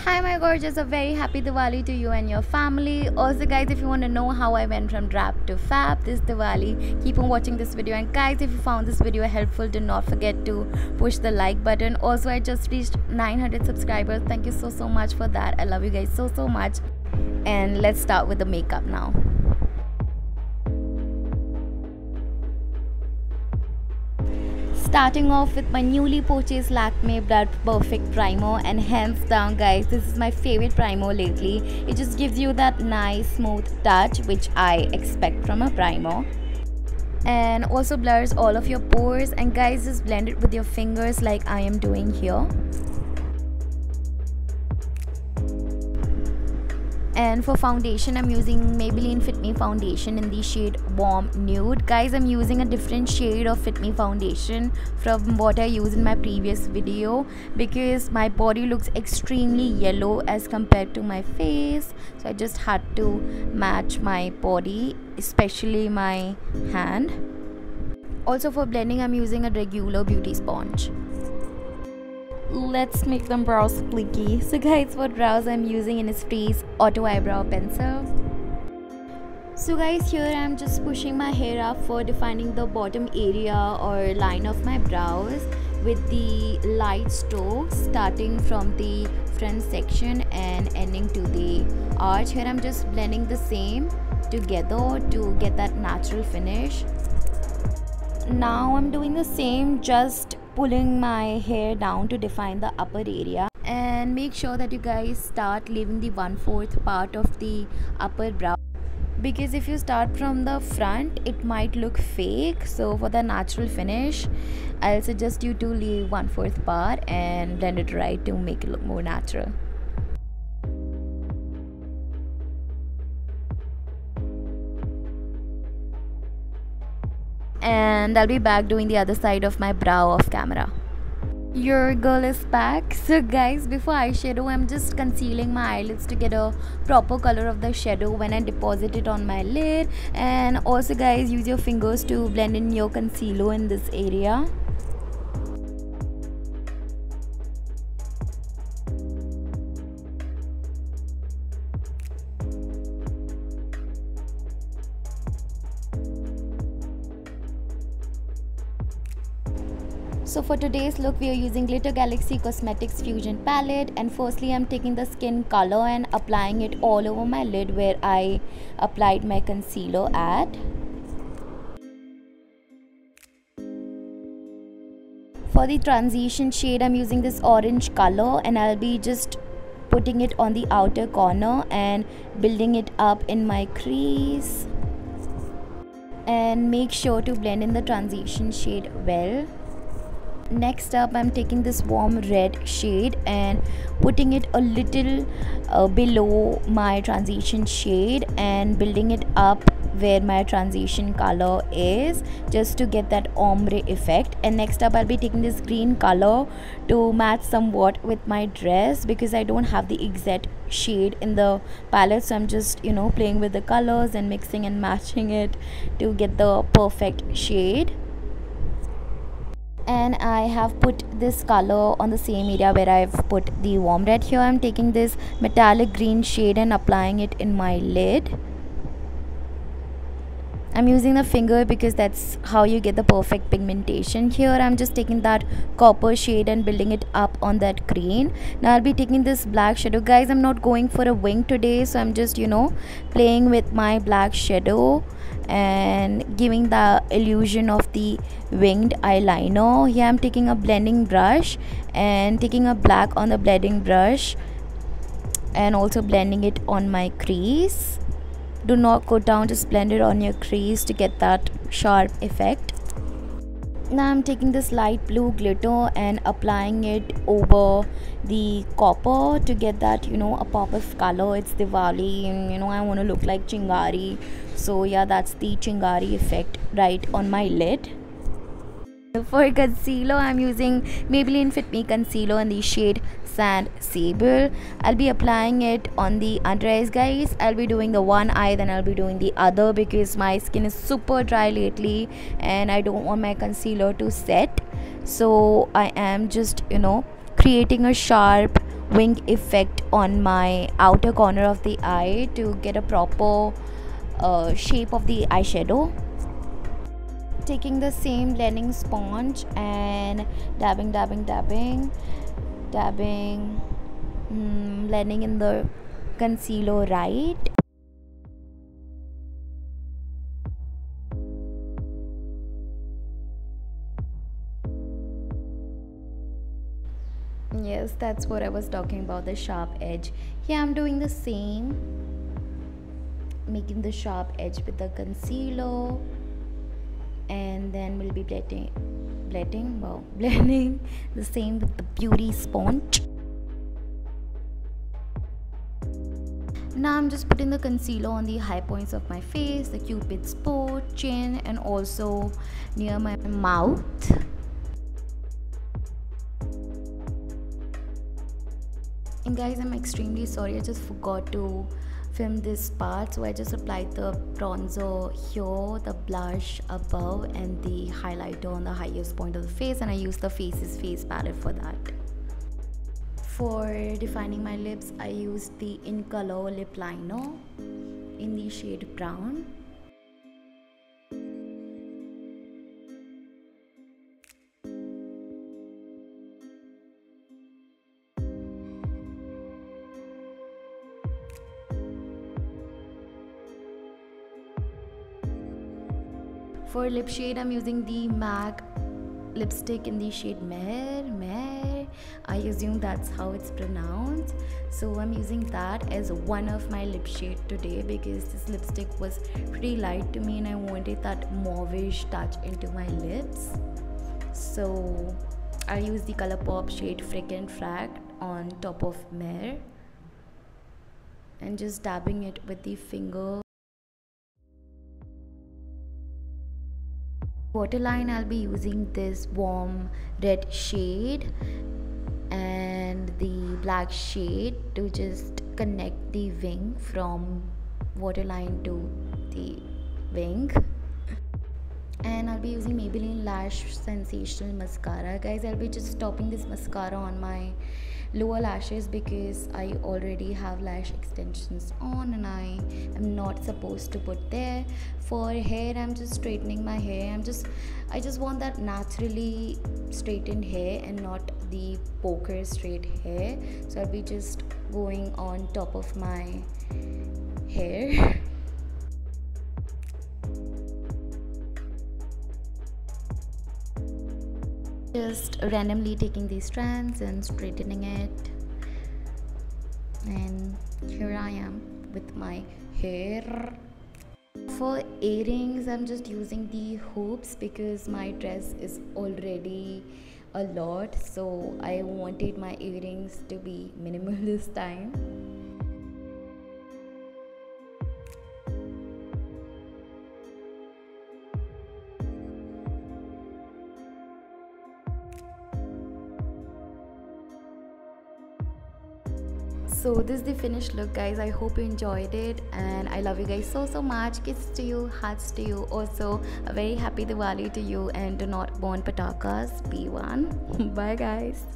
Hi my gorgeous, a very happy Diwali to you and your family. Also guys, if you want to know how I went from drab to fab this Diwali, keep on watching this video. And guys, if you found this video helpful, do not forget to push the like button. Also, I just reached 900 subscribers. Thank you so much for that. I love you guys so much. And let's start with the makeup now. Starting off with my newly purchased Lakme Blood Perfect Primer, and hands down guys, this is my favorite primer lately. It just gives you that nice smooth touch which I expect from a primer, and also blurs all of your pores. And guys, just blend it with your fingers like I am doing here. And for foundation, I'm using Maybelline Fit Me foundation in the shade Warm Nude. Guys, I'm using a different shade of Fit Me foundation from what I used in my previous video because my body looks extremely yellow as compared to my face, so I just had to match my body, especially my hand. Also for blending, I'm using a regular beauty sponge. Let's make them brows flicky. So guys, for brows I'm using Innisfree's Auto Eyebrow Pencil. So guys, here I'm just pushing my hair up for defining the bottom area or line of my brows with the light strokes, starting from the front section and ending to the arch. Here I'm just blending the same together to get that natural finish. Now I'm doing the same, just pulling my hair down to define the upper area. And make sure that you guys start leaving the 1/4 part of the upper brow, because if you start from the front it might look fake. So for the natural finish, I'll suggest you to leave 1/4 part and blend it right to make it look more natural. And I'll be back doing the other side of my brow off camera. Your girl is back. So guys, before eyeshadow, I'm just concealing my eyelids to get a proper color of the shadow when I deposit it on my lid. And also guys, use your fingers to blend in your concealer in this area. So for today's look, we are using Glitter Galaxy Cosmetics Fusion Palette, and firstly I'm taking the skin color and applying it all over my lid where I applied my concealer at. For the transition shade, I'm using this orange color and I'll be just putting it on the outer corner and building it up in my crease. And make sure to blend in the transition shade well. Next up, I'm taking this warm red shade and putting it a little below my transition shade and building it up where my transition color is, just to get that ombre effect. And next up, I'll be taking this green color to match somewhat with my dress because I don't have the exact shade in the palette, so I'm just playing with the colors and mixing and matching it to get the perfect shade. And I have put this color on the same area where I've put the warm red. Here I'm taking this metallic green shade and applying it in my lid. I'm using the finger because that's how you get the perfect pigmentation. Here I'm just taking that copper shade and building it up on that green. Now I'll be taking this black shadow. Guys, I'm not going for a wing today, so I'm just playing with my black shadow and giving the illusion of the winged eyeliner. Here I'm taking a blending brush and taking a black on the blending brush and also blending it on my crease. Do not go down, just blend it on your crease to get that sharp effect. Now I'm taking this light blue glitter and applying it over the copper to get that a pop of color. It's Diwali and I want to look like Chingari, so yeah, that's the Chingari effect right on my lid. For concealer, I'm using Maybelline Fit Me concealer in the shade Sand Sable. I'll be applying it on the under eyes, guys. I'll be doing the one eye, then I'll be doing the other because my skin is super dry lately and I don't want my concealer to set. So I am just creating a sharp wing effect on my outer corner of the eye to get a proper shape of the eyeshadow. Taking the same blending sponge and dabbing, blending in the concealer, right? Yes, that's what I was talking about, the sharp edge. Yeah, I'm doing the same, making the sharp edge with the concealer, and then we'll be blending the same with the beauty sponge. Now I'm just putting the concealer on the high points of my face, the cupid's bow, chin, and also near my mouth. And guys, I'm extremely sorry, I just forgot to film this part, so I just applied the bronzer here, the blush above, and the highlighter on the highest point of the face, and I used the Faces face palette for that. For defining my lips, I used the In Color lip liner in the shade brown. For lip shade, I'm using the MAC lipstick in the shade Mehr. I assume that's how it's pronounced. So I'm using that as one of my lip shade today because this lipstick was pretty light to me and I wanted that mauvish touch into my lips. So I used the ColourPop shade Frick and Frack on top of Mehr and just dabbing it with the finger. Waterline, I'll be using this warm red shade and the black shade to just connect the wing from waterline to the wing. And I'll be using Maybelline Lash Sensational Mascara. Guys, I'll be just topping this mascara on my lower lashes because I already have lash extensions on and I am not supposed to put there. For hair, I'm just straightening my hair. I just want that naturally straightened hair and not the poker straight hair. So I'll be just going on top of my hair. Just randomly taking these strands and straightening it, and here I am with my hair. For earrings, I'm just using the hoops because my dress is already a lot, so I wanted my earrings to be minimal this time. So this is the finished look, guys. I hope you enjoyed it and I love you guys so much. Kisses to you, hearts to you. Also a very happy Diwali to you, and do not burn patakas. Be one. Bye guys.